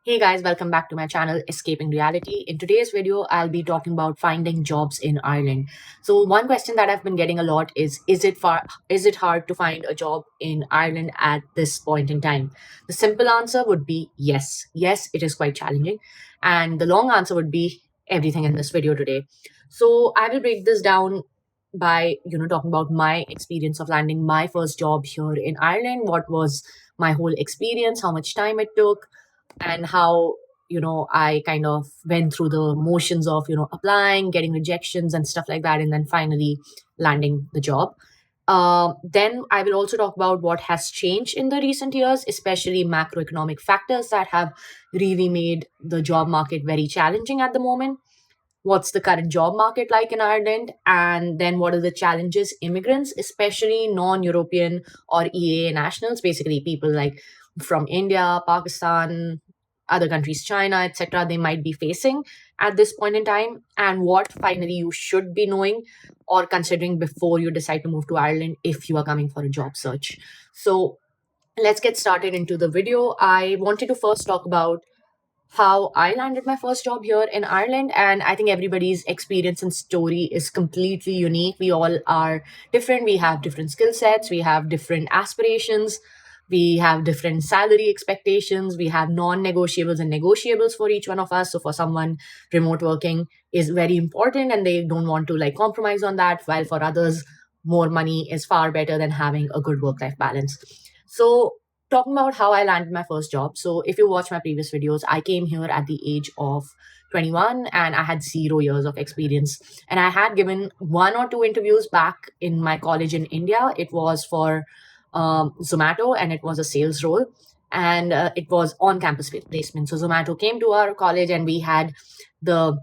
Hey guys, welcome back to my channel Escaping Reality. In today's video, I'll be talking about finding jobs in Ireland. So one question that I've been getting a lot is it hard to find a job in Ireland at this point in time? The simple answer would be yes. Yes, it is quite challenging. And the long answer would be everything in this video today. So I will break this down by, talking about my experience of landing my first job here in Ireland, what was my whole experience, how much time it took, and how I kind of went through the motions of applying, getting rejections and stuff like that, and then finally landing the job. Then I will also talk about what has changed in the recent years, especially macroeconomic factors that have really made the job market very challenging at the moment. What's the current job market like in Ireland? And then what are the challenges immigrants, especially non European or EA nationals, basically people like from India, Pakistan, other countries, China, etc., they might be facing at this point in time, and what finally you should be knowing or considering before you decide to move to Ireland if you are coming for a job search. So let's get started into the video. I wanted to first talk about how I landed my first job here in Ireland. And I think everybody's experience and story is completely unique. We all are different. We have different skill sets, we have different aspirations, we have different salary expectations, we have non negotiables and negotiables for each one of us. So, for someone, remote working is very important and they don't want to like compromise on that, while for others, more money is far better than having a good work life balance. So, talking about how I landed my first job. So, if you watch my previous videos, I came here at the age of 21 and I had 0 years of experience. And I had given one or two interviews back in my college in India. It was for Zomato and it was a sales role. And it was on campus placement. So, Zomato came to our college and we had the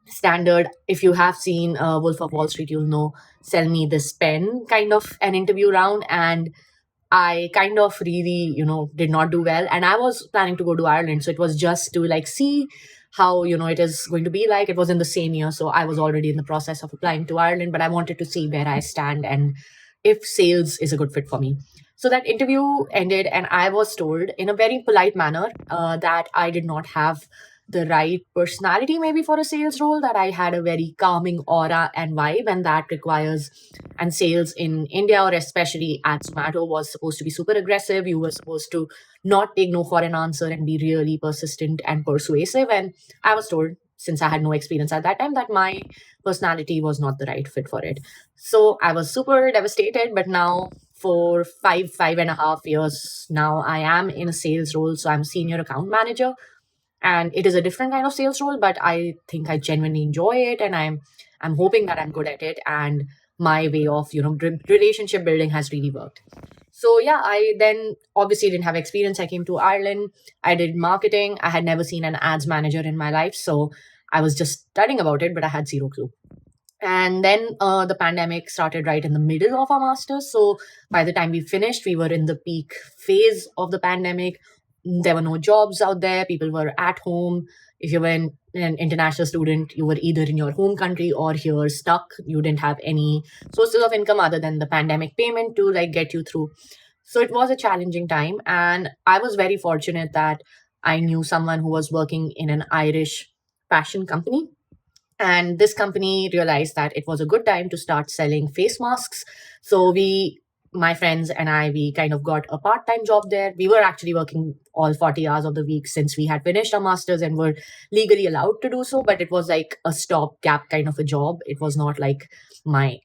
standard. If you have seen Wolf of Wall Street, you'll know sell me this pen kind of an interview round. And I kind of really, did not do well. And I was planning to go to Ireland. So it was just to like see how, it is going to be like. It was in the same year. So I was already in the process of applying to Ireland, but I wanted to see where I stand and if sales is a good fit for me. So that interview ended, and I was told in a very polite manner that I did not have the right personality maybe for a sales role, that I had a very calming aura and vibe, and that requires, and sales in India or especially at Zomato was supposed to be super aggressive. You were supposed to not take no for an answer and be really persistent and persuasive. And I was told, since I had no experience at that time, that my personality was not the right fit for it. So I was super devastated. But now, for 5.5 years now, I am in a sales role. So I'm a senior account manager, and it is a different kind of sales role, but I think I genuinely enjoy it, and I'm hoping that I'm good at it, and my way of relationship building has really worked. So yeah, I then obviously didn't have experience. I came to Ireland, I did marketing. I had never seen an ads manager in my life, so I was just studying about it, but I had zero clue. And then the pandemic started right in the middle of our masters. So by the time we finished, we were in the peak phase of the pandemic. There were no jobs out there. People were at home. If you were an international student, you were either in your home country or here stuck. You didn't have any sources of income other than the pandemic payment to like get you through. So it was a challenging time. And I was very fortunate that I knew someone who was working in an Irish fashion company, and this company realized that it was a good time to start selling face masks. So my friends and I, we kind of got a part-time job there. We were actually working all 40 hours of the week since we had finished our masters and were legally allowed to do so, but it was like a stopgap kind of a job. It was not like my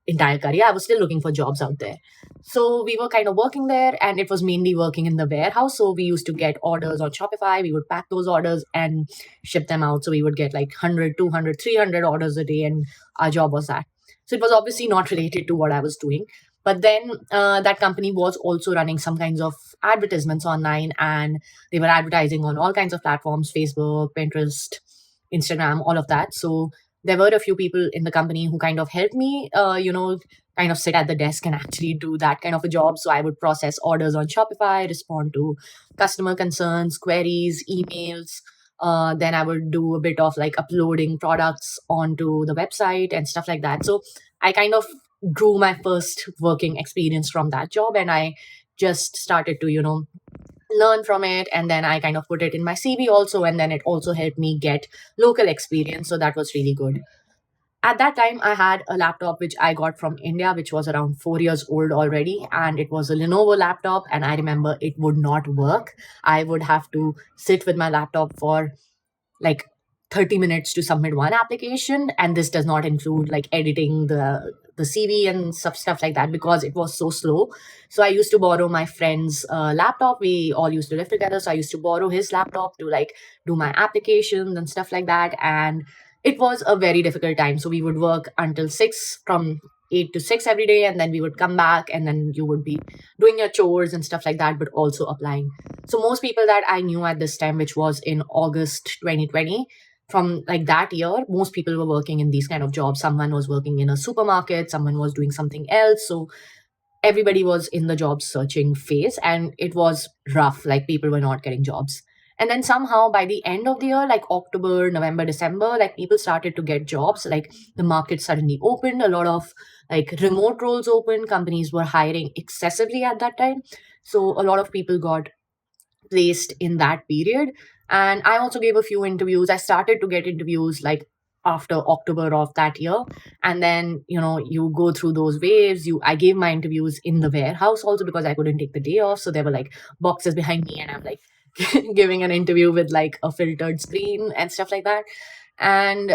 entire career. I was still looking for jobs out there. So we were kind of working there, and it was mainly working in the warehouse. So we used to get orders on Shopify. We would pack those orders and ship them out. So we would get like 100, 200, 300 orders a day, and our job was that. So it was obviously not related to what I was doing. But then that company was also running some kinds of advertisements online, and they were advertising on all kinds of platforms: Facebook, Pinterest, Instagram, all of that. So there were a few people in the company who kind of helped me, kind of sit at the desk and actually do that kind of a job. So I would process orders on Shopify, respond to customer concerns, queries, emails. Then I would do a bit of like uploading products onto the website and stuff like that. So I kind of drew my first working experience from that job, and I just started to, learn from it, and then I kind of put it in my CV also, and then it also helped me get local experience, so that was really good. At that time, I had a laptop which I got from India, which was around 4 years old already, and it was a Lenovo laptop. And I remember it would not work. I would have to sit with my laptop for like 30 minutes to submit one application, and this does not include like editing the CV and stuff like that, because it was so slow. So I used to borrow my friend's laptop. We all used to live together, so I used to borrow his laptop to like do my applications and stuff like that. And it was a very difficult time. So we would work until 6, from 8 to 6 every day, and then we would come back, and then you would be doing your chores and stuff like that, but also applying. So most people that I knew at this time, which was in August 2020, from like that year, most people were working in these kind of jobs. Someone was working in a supermarket, someone was doing something else. So everybody was in the job searching phase, and it was rough. Like people were not getting jobs. And then somehow by the end of the year, like October, November, December, like people started to get jobs. Like the market suddenly opened, a lot of like remote roles open, companies were hiring excessively at that time. So a lot of people got placed in that period. And I also gave a few interviews. I started to get interviews like after October of that year. And then, you go through those waves. I gave my interviews in the warehouse also, because I couldn't take the day off. So there were like boxes behind me, and I'm like giving an interview with like a filtered screen and stuff like that. And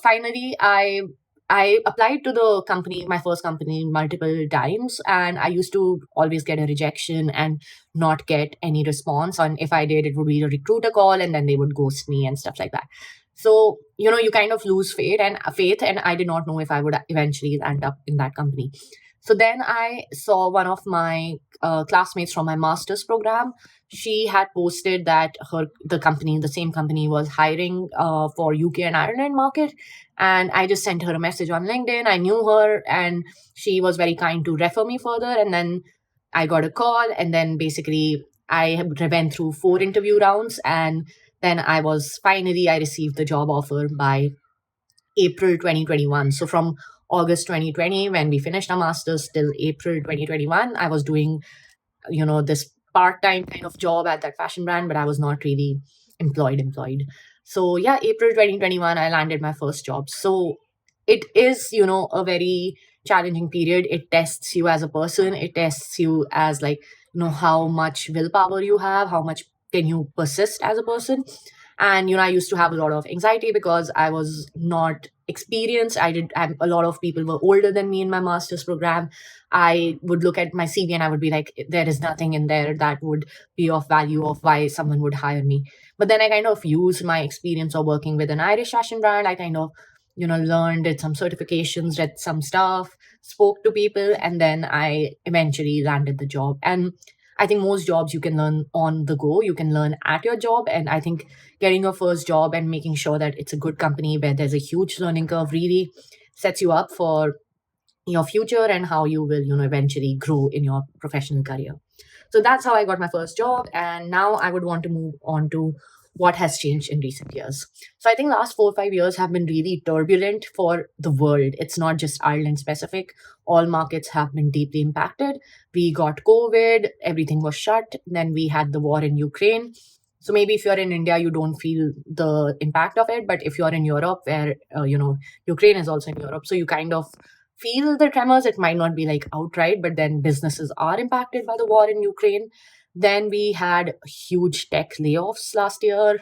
finally, I applied to the company, my first company, multiple times, and I used to always get a rejection and not get any response. And if I did, it would be a recruiter call, and then they would ghost me and stuff like that. So you kind of lose faith, and I did not know if I would eventually end up in that company. So then I saw one of my classmates from my master's program. She had posted that the same company, was hiring for UK and Ireland market. And I just sent her a message on LinkedIn. I knew her, and she was very kind to refer me further. And then I got a call, and then basically I went through 4 interview rounds, and then I received the job offer by April 2021. So from August 2020, when we finished our masters, till April 2021, I was doing this part-time kind of job at that fashion brand, but I was not really employed. So yeah, April 2021, I landed my first job. So it is a very challenging period. It tests you as a person. It tests you as like how much willpower you have, how much can you persist as a person. And I used to have a lot of anxiety because I was not experienced. A lot of people were older than me in my master's program. I would look at my CV, and I would be like, there is nothing in there that would be of value of why someone would hire me. But then I kind of used my experience of working with an Irish fashion brand. I kind of learned, did some certifications, read some stuff, spoke to people, and then I eventually landed the job. And I think most jobs you can learn on the go, you can learn at your job. And I think getting your first job and making sure that it's a good company where there's a huge learning curve really sets you up for your future and how you will eventually grow in your professional career. So that's how I got my first job. And now I would want to move on to what has changed in recent years. So I think last 4 or 5 years have been really turbulent for the world. It's not just Ireland specific. All markets have been deeply impacted. We got COVID, everything was shut. Then we had the war in Ukraine. So maybe if you're in India, you don't feel the impact of it. But if you're in Europe, where Ukraine is also in Europe, so you kind of feel the tremors. It might not be like outright, but then businesses are impacted by the war in Ukraine. Then we had huge tech layoffs last year.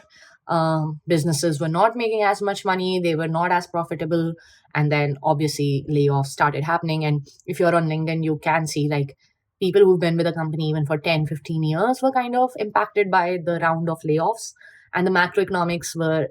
Businesses were not making as much money, they were not as profitable. And then obviously layoffs started happening. And if you're on LinkedIn, you can see like people who've been with a company even for 10, 15 years were kind of impacted by the round of layoffs. And the macroeconomics were,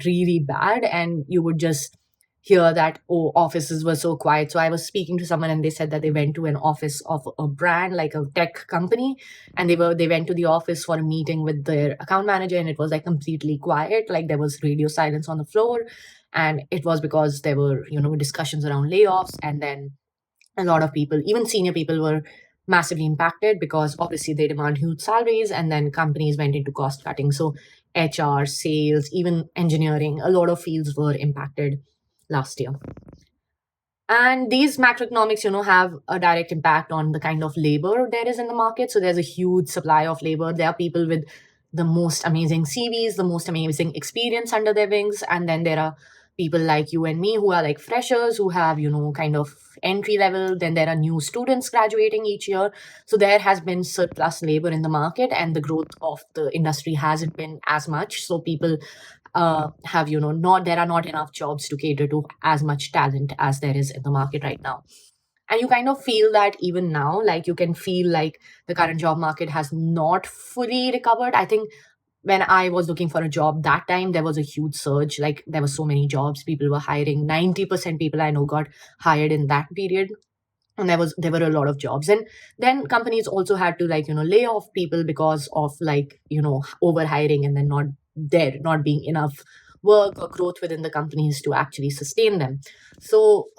really bad. And you would just hear that, oh, offices were so quiet. So I was speaking to someone, and they said that they went to an office of a brand like a tech company, and they went to the office for a meeting with their account manager, and it was like completely quiet, like there was radio silence on the floor. And it was because there were discussions around layoffs. And then a lot of people, even senior people, were massively impacted because obviously they demand huge salaries, and then companies went into cost cutting. So HR, sales, even engineering, a lot of fields were impacted last year. And these macroeconomics, have a direct impact on the kind of labor there is in the market. So there's a huge supply of labor. There are people with the most amazing CVs, the most amazing experience under their wings. And then there are people like you and me who are like freshers who have, kind of entry level. Then there are new students graduating each year. So there has been surplus labor in the market, and the growth of the industry hasn't been as much. So people have not there are not enough jobs to cater to as much talent as there is in the market right now. And you kind of feel that even now, like you can feel like the current job market has not fully recovered. I think when I was looking for a job that time, there was a huge surge. Like there were so many jobs, people were hiring. 90% people I know got hired in that period, and there were a lot of jobs. And then companies also had to, like, lay off people because of, like, over hiring, and then not being enough work or growth within the companies to actually sustain them. So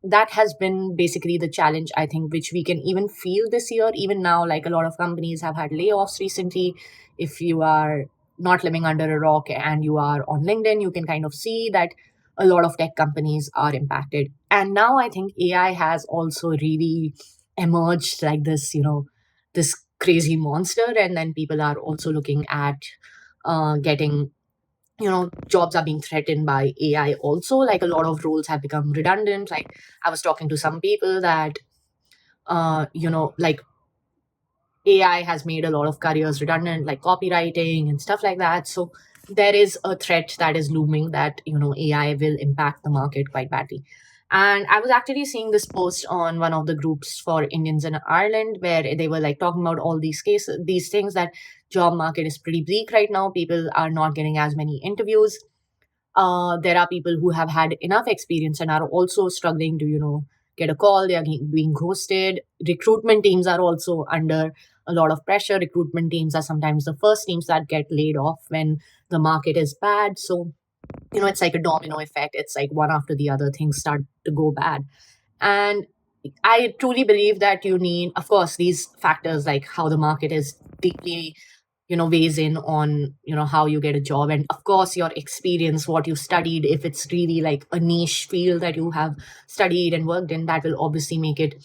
that has been basically the challenge, I think, which we can even feel this year. Even now, like, a lot of companies have had layoffs recently. If you are not living under a rock and you are on LinkedIn, you can kind of see that a lot of tech companies are impacted. And now I think AI has also really emerged like this, this crazy monster. And then people are also looking at getting, jobs are being threatened by AI also. Like a lot of roles have become redundant. Like I was talking to some people that, like AI has made a lot of careers redundant, like copywriting and stuff like that. So there is a threat that is looming that, AI will impact the market quite badly. And I was actually seeing this post on one of the groups for Indians in Ireland, where they were like talking about all these cases, these things, that job market is pretty bleak right now. People are not getting as many interviews. There are people who have had enough experience and are also struggling to, get a call. They are being ghosted. Recruitment teams are also under a lot of pressure. Recruitment teams are sometimes the first teams that get laid off when the market is bad. So, it's like a domino effect. It's like one after the other, things start to go bad. And I truly believe that you need, of course, these factors like how the market is deeply, weighs in on, how you get a job. And of course, your experience, what you studied, if it's really like a niche field that you have studied and worked in, that will obviously make it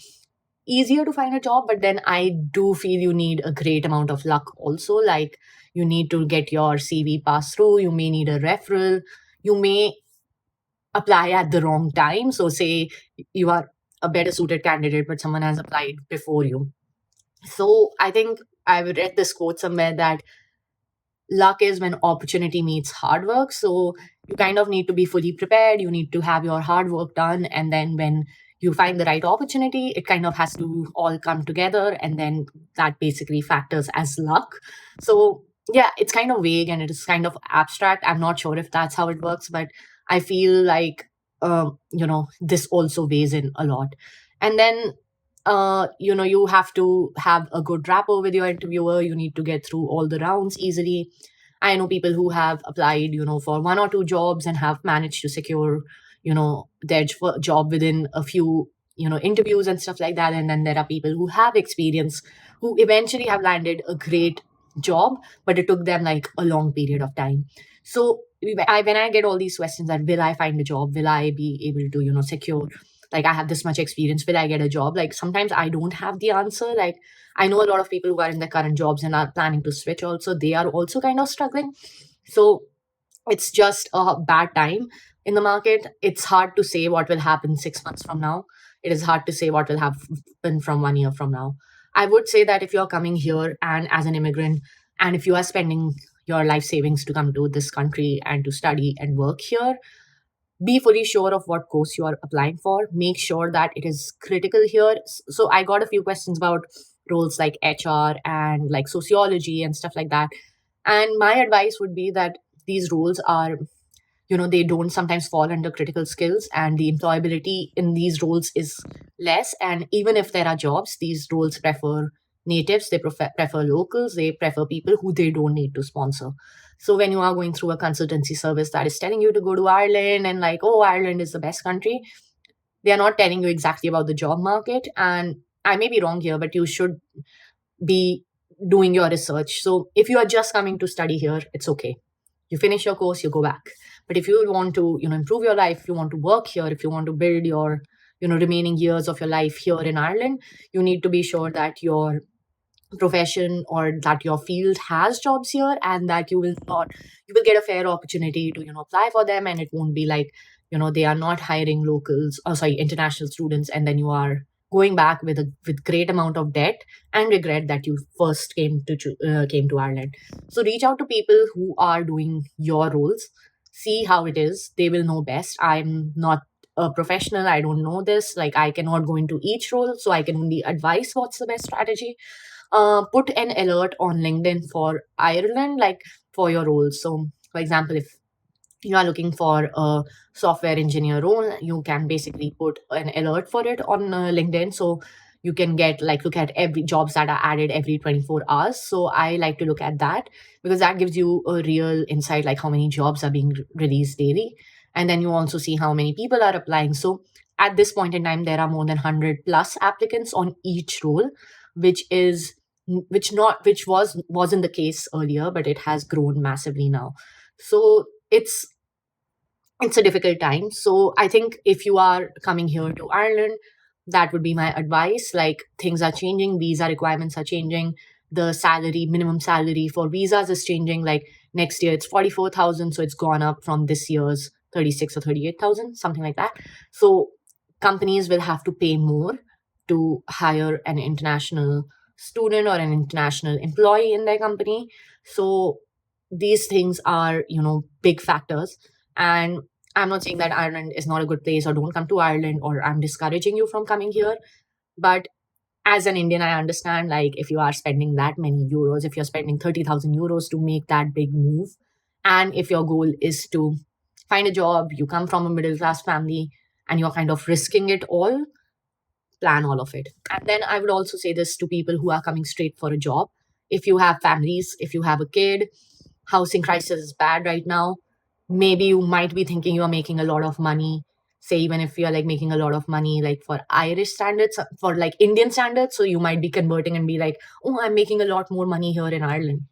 easier to find a job. But then I do feel you need a great amount of luck also. Like you need to get your CV passed through, you may need a referral, you may apply at the wrong time. So, say you are a better suited candidate, but someone has applied before you. So, I think I've read this quote somewhere that luck is when opportunity meets hard work. So, you kind of need to be fully prepared. You need to have your hard work done. And then, when you find the right opportunity, it kind of has to all come together. And then that basically factors as luck. So, yeah, it's kind of vague and it is kind of abstract. I'm not sure if that's how it works, but I feel like, this also weighs in a lot. And then, you have to have a good rapport with your interviewer. You need to get through all the rounds easily. I know people who have applied, for one or two jobs and have managed to secure, their job within a few, interviews and stuff like that. And then there are people who have experience who eventually have landed a great job, but it took them like a long period of time. So when I get all these questions that will I find a job, will I be able to, secure, like I have this much experience, will I get a job? Like sometimes I don't have the answer. Like I know a lot of people who are in their current jobs and are planning to switch also, they are also kind of struggling. So it's just a bad time in the market. It's hard to say what will happen 6 months from now. It is hard to say what will happen from 1 year from now. I would say that if you're coming here and as an immigrant, and if you are spending your life savings to come to this country and to study and work here, be fully sure of what course you are applying for. Make sure that it is critical here. So I got a few questions about roles like HR and like sociology and stuff like that. And my advice would be that these roles are, they don't sometimes fall under critical skills, and the employability in these roles is less. And even if there are jobs, these roles prefer natives, they prefer locals, they prefer people who they don't need to sponsor. So when you are going through a consultancy service that is telling you to go to Ireland and like, oh, Ireland is the best country, they are not telling you exactly about the job market. And I may be wrong here, but you should be doing your research. So if you are just coming to study here, it's okay. You finish your course, you go back. But if you want to, improve your life, if you want to work here, if you want to build your, remaining years of your life here in Ireland, you need to be sure that your profession or that your field has jobs here, and that you will get a fair opportunity to, apply for them, and it won't be like, they are not hiring locals, or sorry, international students, and then you are going back with a with great amount of debt and regret that you first came to Ireland. So reach out to people who are doing your roles, see how it is. They will know best. I'm not a professional, I don't know this, like I cannot go into each role, so I can only advise what's the best strategy. Put an alert on LinkedIn for Ireland, like for your roles. So, for example, if you are looking for a software engineer role, you can basically put an alert for it on LinkedIn. So you can get like look at every jobs that are added every 24 hours. So I like to look at that because that gives you a real insight, like how many jobs are being released daily. And then you also see how many people are applying. So at this point in time, there are more than 100 plus applicants on each role, which is which wasn't the case earlier, but it has grown massively now. So it's a difficult time. So I think if you are coming here to Ireland, that would be my advice. Like things are changing, visa requirements are changing, the salary, minimum salary for visas is changing. Like next year it's 44,000, so it's gone up from this year's 36 or 38,000, something like that. So companies will have to pay more to hire an international student or an international employee in their company. So these things are, big factors. And I'm not saying that Ireland is not a good place or don't come to Ireland or I'm discouraging you from coming here. But as an Indian, I understand, like if you are spending that many euros, if you're spending 30,000 euros to make that big move, and if your goal is to find a job, you come from a middle class family and you're kind of risking it all, plan all of it. And then I would also say this to people who are coming straight for a job. If you have families, if you have a kid, housing crisis is bad right now. Maybe you might be thinking you're making a lot of money. Say, even if you're like making a lot of money, like for Irish standards, for like Indian standards. So you might be converting and be like, oh, I'm making a lot more money here in Ireland.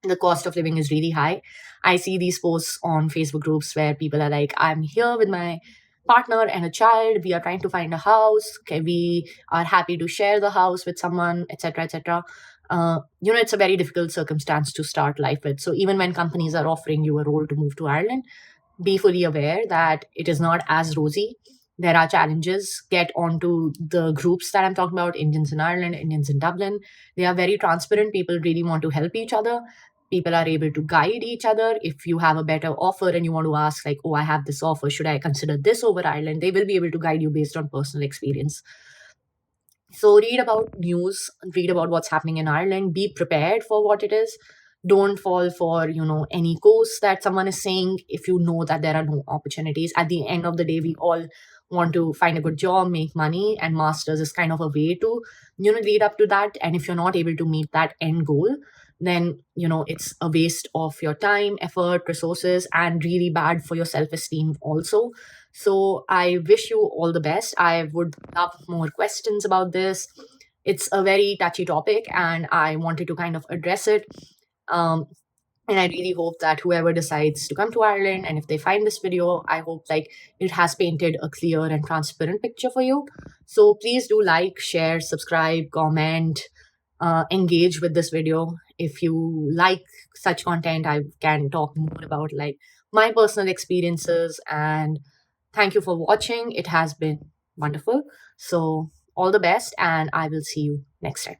The cost of living is really high. I see these posts on Facebook groups where people are like, I'm here with my partner and a child. We are trying to find a house. Okay, we are happy to share the house with someone, etc., etc. It's a very difficult circumstance to start life with. So even when companies are offering you a role to move to Ireland, be fully aware that it is not as rosy. There are challenges. Get onto the groups that I'm talking about, Indians in Ireland, Indians in Dublin. They are very transparent. People really want to help each other. People are able to guide each other. If you have a better offer and you want to ask, like, oh, I have this offer, should I consider this over Ireland? They will be able to guide you based on personal experience. So read about news, read about what's happening in Ireland, be prepared for what it is. Don't fall for, any course that someone is saying if you know that there are no opportunities. At the end of the day, we all want to find a good job, make money, and masters is kind of a way to, lead up to that. And if you're not able to meet that end goal, then it's a waste of your time, effort, resources, and really bad for your self-esteem also. So I wish you all the best. I would love more questions about this. It's a very touchy topic, and I wanted to kind of address it. Um, and I really hope that whoever decides to come to Ireland, and if they find this video, I hope like it has painted a clear and transparent picture for you. So please do like, share, subscribe, comment, engage with this video. If you like such content, I can talk more about like my personal experiences. And thank you for watching. It has been wonderful. So all the best, and I will see you next time.